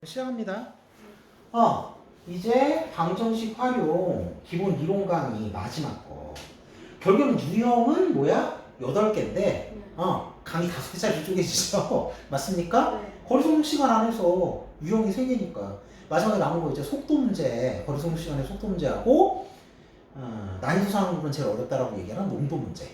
시작합니다. 이제 방정식 활용 기본 이론 강의 마지막 거. 결국은 유형은 뭐야? 8개인데 강의 5개짜리 쪼개지죠? 맞습니까? 네. 거리소공 시간 안에서 유형이 3개니까 마지막에 남은 거 이제 속도 문제, 거리소공 시간에 속도 문제하고 난이도 상으로는 제일 어렵다라고 얘기하는 농도 문제.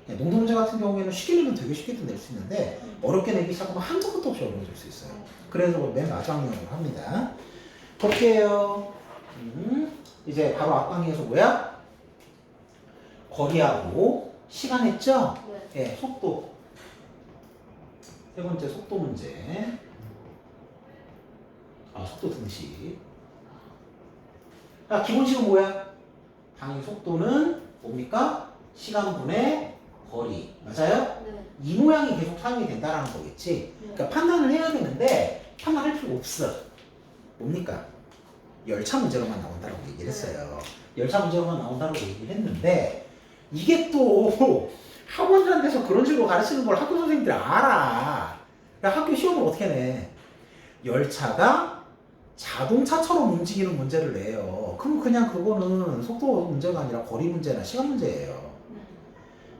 농도 문제 같은 경우에는 쉽게 내면 되게 쉽게 낼 수 있는데 어렵게 내기 시작하면 한도 끝도 없이 어려워질 수 있어요. 그래서 맨 마지막 유형으로 합니다. 볼게요. 이제 바로 앞방에서 뭐야? 거리하고 시간 했죠? 네. 예, 속도. 세 번째 속도 문제. 속도 등식. 기본식은 뭐야? 당연히 속도는 뭡니까? 시간분의 거리. 맞아요? 네. 이 모양이 계속 사용이 된다는 거겠지? 그러니까 판단을 해야 되는데 판단할 필요가 없어. 뭡니까? 열차 문제로만 나온다고 얘기를 했어요. 열차 문제로만 나온다고 얘기를 했는데 이게 또 학원이라는 데서 그런 식으로 가르치는 걸 학교 선생님들이 알아. 그러니까 학교 시험을 어떻게 내? 열차가 자동차처럼 움직이는 문제를 내요. 그럼 그냥 그거는 속도 문제가 아니라 거리 문제나 시간 문제예요.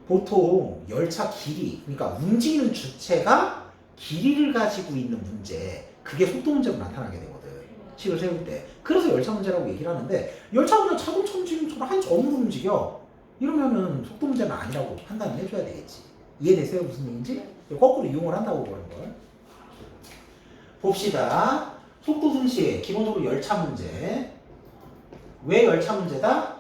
보통 열차 길이, 그러니까 움직이는 주체가 길이를 가지고 있는 문제, 그게 속도 문제로 나타나게 되거든. 식을 세울 때. 그래서 열차 문제라고 얘기를 하는데 열차가 그냥 자동차 움직임처럼 한 점으로 움직여. 이러면은 속도 문제는 아니라고 판단을 해줘야 되겠지. 이해되세요? 무슨 얘기인지? 거꾸로 이용을 한다고 그러는 걸. 봅시다. 속도 등식, 기본적으로 열차 문제. 왜 열차 문제다?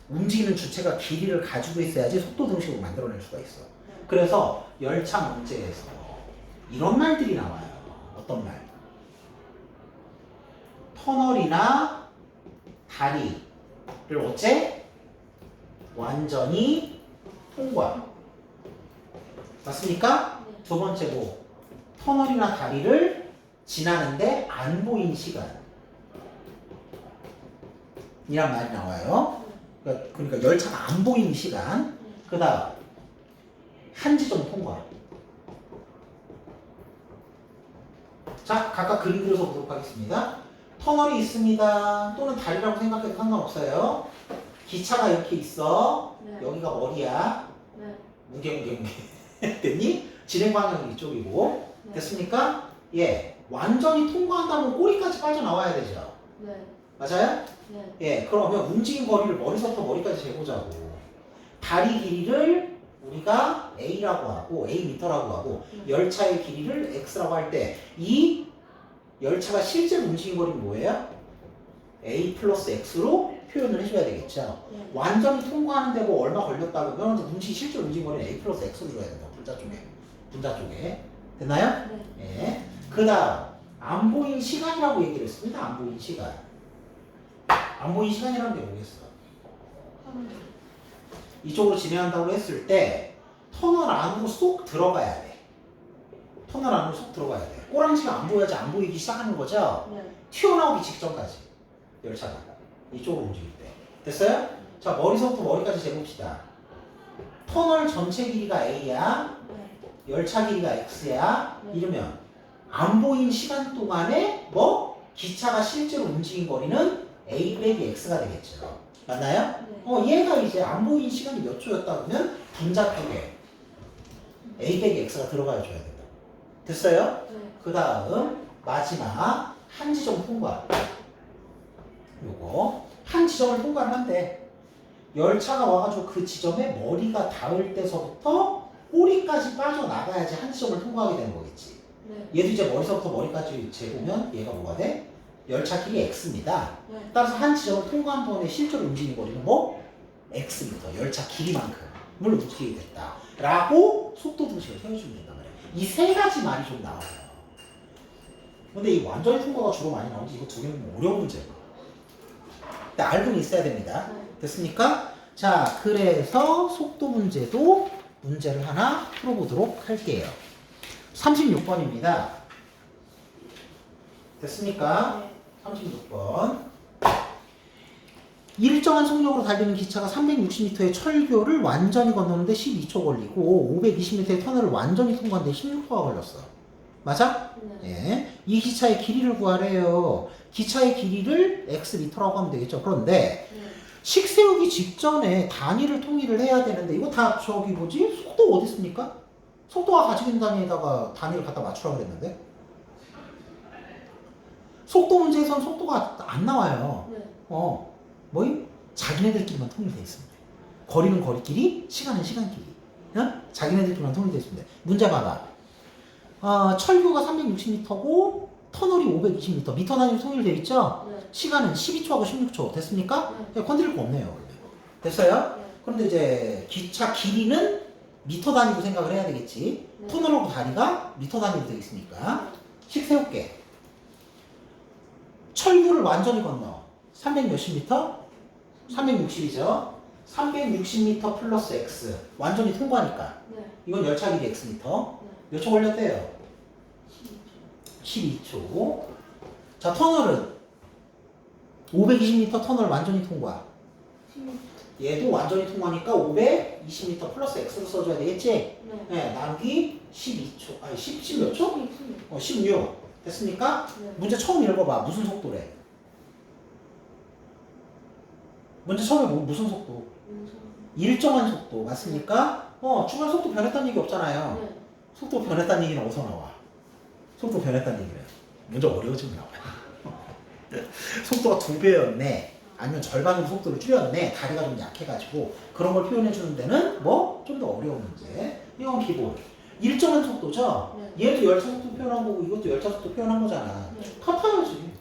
움직이는 주체가 길이를 가지고 있어야지 속도 등식으로 만들어낼 수가 있어. 그래서 열차 문제에서 이런 말들이 나와요. 어떤 말? 터널이나 다리를 어째? 완전히 통과. 맞습니까? 두 번째로 터널이나 다리를 지나는데 안 보인 시간 이란 말이 나와요. 그러니까 열차가 안 보이는 시간. 그 다음 한 지점 통과. 자, 각각 그림 그려서 보도록 하겠습니다. 터널이 있습니다. 또는 다리라고 생각해도 상관없어요. 기차가 이렇게 있어. 네. 여기가 머리야. 네. 무게 됐니? 진행 방향은 이쪽이고. 네. 됐습니까? 예. 완전히 통과한다면 꼬리까지 빠져나와야 되죠. 네. 맞아요? 네. 예. 그러면 움직인 거리를 머리서부터 머리까지 재보자고. 다리 길이를 우리가 A라고 하고 A 미터라고 하고 열차의 길이를 X라고 할 때 이 열차가 실제로 움직인 거리는 뭐예요? A 플러스 X로 표현을 해줘야 되겠죠. 네. 완전히 통과하는데 뭐 얼마 걸렸다 그러면 실제로 움직인 거리는 A 플러스 X로 줘야 된다. 분자 쪽에. 됐나요? 네. 예. 그 다음 안 보인 시간이라고 얘기를 했습니다. 안 보인 시간. 안 보인 시간이라는 게 뭐겠어? 이쪽으로 진행한다고 했을 때 터널 안으로 쏙 들어가야 돼. 터널 안으로 쏙 들어가야 돼. 꼬랑지가 안 보여야지 안 보이기 시작하는 거죠? 네. 튀어나오기 직전까지 열차가 이쪽으로 움직일 때. 됐어요? 자, 머리서부터 머리까지 재봅시다. 터널 전체 길이가 A야. 네. 열차 길이가 X야. 네. 이러면 안 보인 시간 동안에 기차가 실제로 움직인 거리는 A 빼기 X가 되겠죠. 맞나요? 네. 얘가 이제 안 보인 시간이 몇 초였다 그러면 분자 쪽에 A 빼기 X가 들어가야 줘야 된다. 됐어요? 네. 그 다음 마지막 한 지점 통과. 요거 한 지점을 통과를 한대. 열차가 와가지고 그 지점에 머리가 닿을 때서부터 꼬리까지 빠져나가야지 한 지점을 통과하게 되는 거겠지. 네. 얘도 이제 머리서부터 머리까지 재보면 얘가 뭐가 돼? 열차 길이 X입니다. 네. 따라서 한 지점을 통과한 동안에 실제로 움직이는 거리는 X미터. 열차 길이만큼을 움직이게 됐다. 라고 속도 등식을 세워주면 된단 말이야. 이 세 가지 말이 좀 나와요. 근데 이 완전히 통과가 주로 많이 나오는데 이거 두 개는 어려운 문제예요. 근데 알고는 있어야 됩니다. 네. 됐습니까? 자, 그래서 속도 문제도 문제를 하나 풀어보도록 할게요. 36번입니다. 됐습니까? 네. 36번. 일정한 속력으로 달리는 기차가 360m의 철교를 완전히 건너는데 12초 걸리고 520m의 터널을 완전히 통과하는데 16초가 걸렸어. 맞아? 네. 예. 이 기차의 길이를 구하래요. 기차의 길이를 x미터라고 하면 되겠죠. 그런데 네. 식 세우기 직전에 단위를 통일을 해야 되는데 이거 다 저기 뭐지? 속도 어디 있습니까? 속도가 가지고 있는 단위에다가 단위를 갖다 맞추라고 그랬는데 속도 문제에선 속도가 안 나와요. 네. 뭐임? 자기네들끼리만 통일되어 있습니다. 거리는 거리끼리, 시간은 시간끼리. 자기네들끼리만 통일되어 있습니다. 문제 봐봐. 철교가 360m고 터널이 520m. 미터 단위로 통일되어 있죠? 네. 시간은 12초하고 16초. 됐습니까? 네. 건드릴 거 없네요. 원래. 됐어요? 네. 그런데 이제 기차 길이는 미터 단위로 생각을 해야 되겠지. 네. 터널하고 다리가 미터 단위로 되어 있으니까. 식 세울게. 철교를 완전히 건너. 300 몇십 미터? 360이죠. 360m 플러스 x. 완전히 통과하니까. 네. 이건 열차 길이 x미터. 네. 몇 초 걸렸대요? 12초. 자, 터널은 520m 터널 완전히 통과. 16초. 얘도 완전히 통과니까 520m 플러스 x로 써줘야 되겠지? 네. 네, 나누기 12초. 아니, 10 몇 초? 16. 16. 됐습니까? 네. 문제 처음 읽어봐. 무슨 속도래? 문제 처음에 무슨 속도? 일정한 속도. 맞습니까? 중간 속도 변했다는 얘기 없잖아요. 네. 속도 변했다는 얘기는 어디서 나와? 속도 변했다는 얘기는 문제 어려워지면 나와요. 속도가 2배였네. 아니면 절반으로 속도를 줄였네. 다리가 좀 약해가지고 그런 걸 표현해 주는 데는 뭐 좀 더 어려운 문제. 이건 기본. 일정한 속도죠. 네. 얘도 열차 속도 표현한 거고 이것도 열차 속도 표현한 거잖아. 네. 같아야지.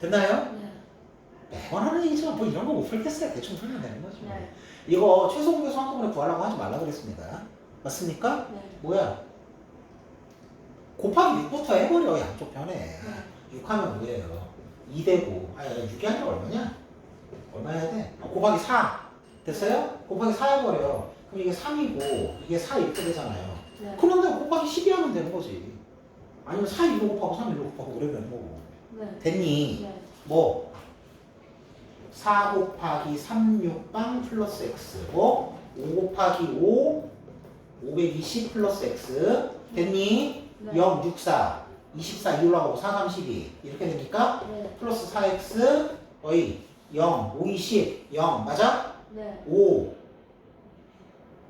됐나요? 네. 매번 하는 얘기지만 뭐 이런 거 못 풀겠어요. 대충 풀면 되는 거죠. 네. 이거 최소 공개수 한꺼번에 구하려고 하지 말라 그랬습니다. 맞습니까? 네. 뭐야? 곱하기 6부터 해버려. 양쪽 편에. 네. 6 하면 뭐예요? 2되고. 아니 6이 아니라 얼마냐? 얼마 해야 돼? 곱하기 4. 됐어요? 곱하기 4 해버려. 그럼 이게 3이고 이게 4 이렇게 되잖아요. 네. 그런데 곱하기 12 하면 되는 거지. 아니면 4 1로 곱하고 3 1로 곱하고 그래 되는 거고. 네. 됐니? 네. 뭐? 4 곱하기 36빵 플러스 x. 5 곱하기 5 520 플러스 x. 됐니? 네. 0 6 4 24 2 올라가고 4 32 이렇게 되니까 네. 플러스 4x 어이 0 5 20 0 맞아? 네. 5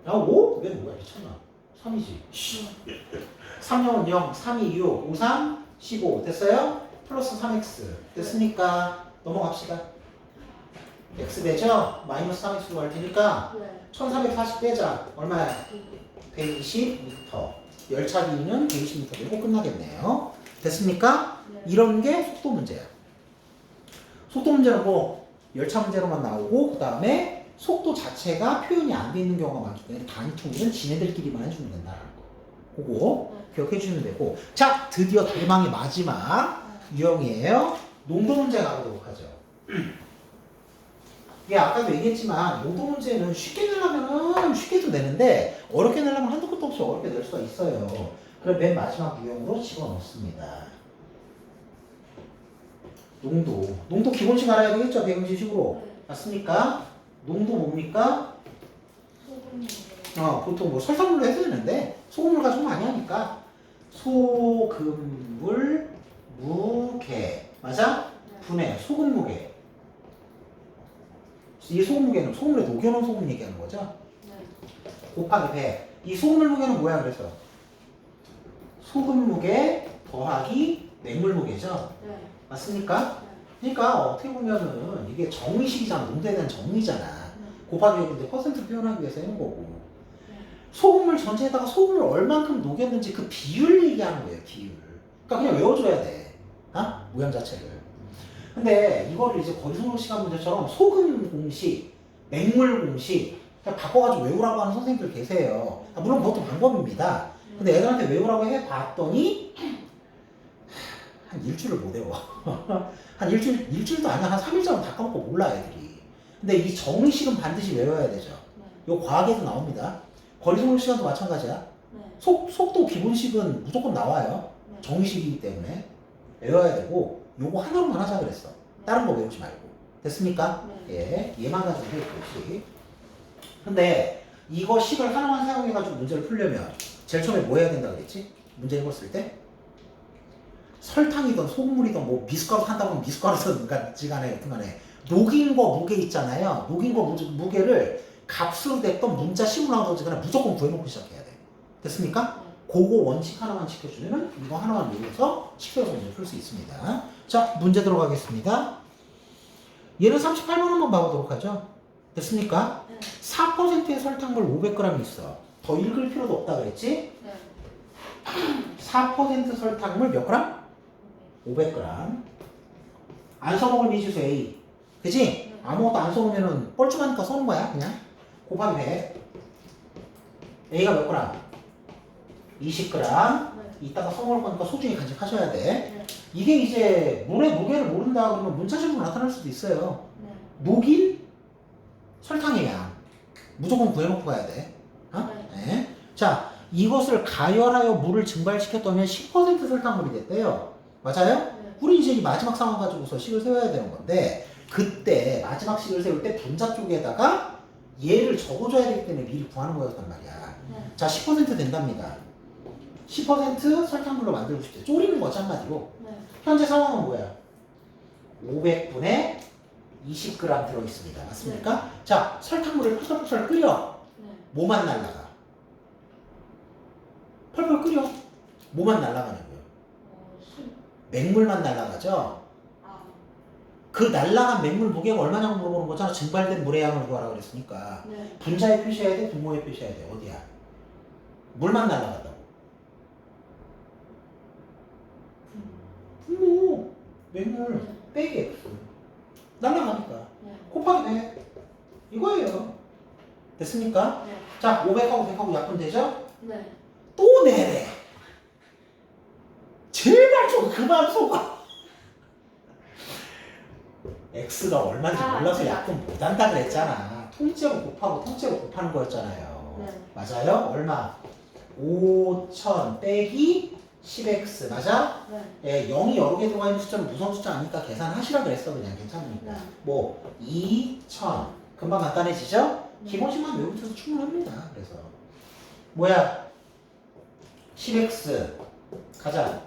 야 5? 왜 뭐야 미쳤나 3이지 3 0은 0 3 2 6 5 3 15 됐어요? 플러스 3x 됐으니까 넘어갑시다. x 되죠? 마이너스 3x로 갈 테니까 네. 1440 빼자 얼마야? 120m. 열차 길이는 120m 되고 끝나겠네요. 됐습니까? 네. 이런 게 속도 문제야. 속도 문제는 뭐 열차 문제로만 나오고 그 다음에 속도 자체가 표현이 안 돼 있는 경우가 많기 때문에 단위 통일은 지네들끼리만 해주면 된다는 거. 그거 기억해 주시면 되고. 자, 드디어 대망의 마지막 유형이에요. 농도 문제 가보도록 하죠. 이게 아까도 얘기했지만 농도 문제는 쉽게 내려면은 쉽게도 내는데 어렵게 내려면 한도 끝도 없이 어렵게 낼 수가 있어요. 그럼 맨 마지막 유형으로 집어넣습니다. 농도 기본식 알아야 되겠죠? 배경지식으로. 네. 맞습니까? 농도 뭡니까? 소금. 보통 뭐 설탕물로 해도 되는데 소금물 가지고 많이 하니까 소금물 무게 맞아? 분해 소금 무게. 이 소금 무게는 소금물에 녹여놓은 소금 얘기하는 거죠? 네. 곱하기 100. 이 소금물 무게는 뭐야 그래서? 소금 무게 더하기 맹물 무게죠? 네. 맞습니까? 네. 그러니까 어떻게 보면은 이게 정의식이잖아. 농도에 대한 정의잖아. 네. 곱하기 100인데 퍼센트 표현하기 위해서 해놓은 거고. 네. 소금물 전체에다가 소금을 얼만큼 녹였는지 그 비율 얘기하는 거예요. 비율. 그러니까 그냥 외워줘야 돼. 모양 자체를. 근데 이거를 이제 거리속로 시간 문제처럼 소금 공식, 맹물 공식 그냥 바꿔가지고 외우라고 하는 선생님들 계세요. 물론 그것도 방법입니다. 근데 애들한테 외우라고 해봤더니 한 일주일을 못 외워. 한 일주일도 아니야. 한 3일 전에 다 까먹고 몰라 애들이. 근데 이 정의식은 반드시 외워야 되죠. 요 과학에도 나옵니다. 거리속로 시간도 마찬가지야. 네. 속도 기본식은 무조건 나와요. 네. 정의식이기 때문에 외워야 되고 요거 하나로만 하자 그랬어. 다른 거 외우지 말고. 됐습니까? 네. 예, 얘만 가지고 해 식. 근데 이거 식을 하나만 사용해가지고 문제를 풀려면 제일 처음에 뭐 해야 된다 그랬지? 문제 읽었을 때 설탕이든 소금물이든 뭐 미숫가루 산다고 하면 미숫가루든 간에 여튼간에 녹인 거 무게 있잖아요. 녹인 거 무게를 값으로 됐던 문자식으로 나오든지간에 무조건 구해놓고 시작해야 돼. 됐습니까? 그거 원칙 하나만 지켜주면 이거 하나만 외워서 식별해서 문제 풀 수 있습니다. 자, 문제 들어가겠습니다. 얘는 38번 한번 봐보도록 하죠. 됐습니까? 네. 4%의 설탕물 500g 있어. 더 읽을 필요도 없다 그랬지? 네. 4% 설탕물 몇 그램? 500g. 안 써먹을 미지수 A. 그지? 네. 아무것도 안 써놓으면 뻘쭘하니까 써는 거야, 그냥. 곱하기 100. A가 몇 그램? 20g. 네. 이따가 써먹을 거니까 소중히 간직하셔야 돼. 네. 이게 이제 물의 무게를 모른다 그러면 문자식으로 나타날 수도 있어요. 네. 녹인 설탕의 양. 무조건 구해놓고 가야 돼. 어? 네. 자, 이것을 가열하여 물을 증발시켰다면 10% 설탕물이 됐대요. 맞아요? 네. 우리 이제 이 마지막 상황 가지고서 식을 세워야 되는 건데 그때 마지막 식을 세울 때 분자 쪽에다가 얘를 적어줘야 되기 때문에 미리 구하는 거였단 말이야. 네. 자, 10% 된답니다. 10% 설탕물로 만들고 싶대. 졸이는 거지 한마디로. 네. 현재 상황은 뭐야? 500분에 20g 들어있습니다. 맞습니까? 자, 설탕물을 펄펄 끓여. 네. 뭐만 날라가? 펄펄 끓여. 뭐만 날라가냐고요? 술. 맹물만 날라가죠? 아. 그 날라간 맹물 무게가 얼마냐고 물어보는 거잖아. 증발된 물의 양을 구하라 그랬으니까. 네. 분자에 표시해야 돼? 분모에 표시해야 돼? 어디야? 물만 날라간다고. 분모. 맹물. 빼기 X. 날라가니까. 네. 곱하기 100. 이거예요. 됐습니까? 네. 자, 500하고 100하고 약분되죠? 네. 또 내래. 제발 좀 그만 속아. X가 얼마인지 몰라서 네. 약분 못한다 그랬잖아. 통째로 곱하고 통째로 곱하는 거였잖아요. 네. 맞아요? 얼마? 5000 빼기 10X 맞아? 네. 예, 0이 여러 개 들어가 있는 숫자는 무서운 숫자 아니까 계산하시라 그랬어. 그냥 괜찮으니까. 네. 뭐 2000 금방 간단해지죠? 네. 기본식만 외우셔도 충분합니다. 그래서 뭐야? 10X 가자.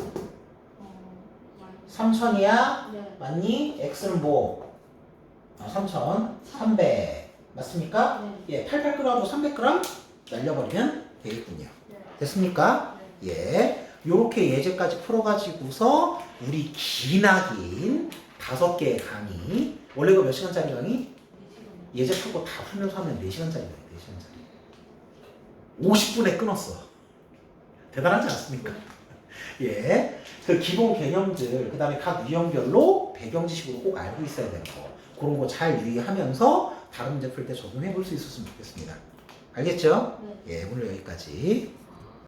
3000이야? 네. 맞니? X는 뭐? 3300 맞습니까? 네. 예, 88g 하고 300g 날려버리면 되겠군요. 네. 됐습니까? 네. 예, 요렇게 예제까지 풀어가지고서 우리 기나긴 5개의 강의, 원래 이거 몇 시간짜리 강의? 예제 풀고 다 풀면서 하면 4시간짜리예요. 4시간짜리 50분에 끊었어. 대단하지 않습니까? 예, 그 기본 개념들, 그 다음에 각 유형별로 배경 지식으로 꼭 알고 있어야 되는 거, 그런 거 잘 유의하면서 다른 문제 풀 때 적용해 볼 수 있었으면 좋겠습니다. 알겠죠? 네. 예, 오늘 여기까지.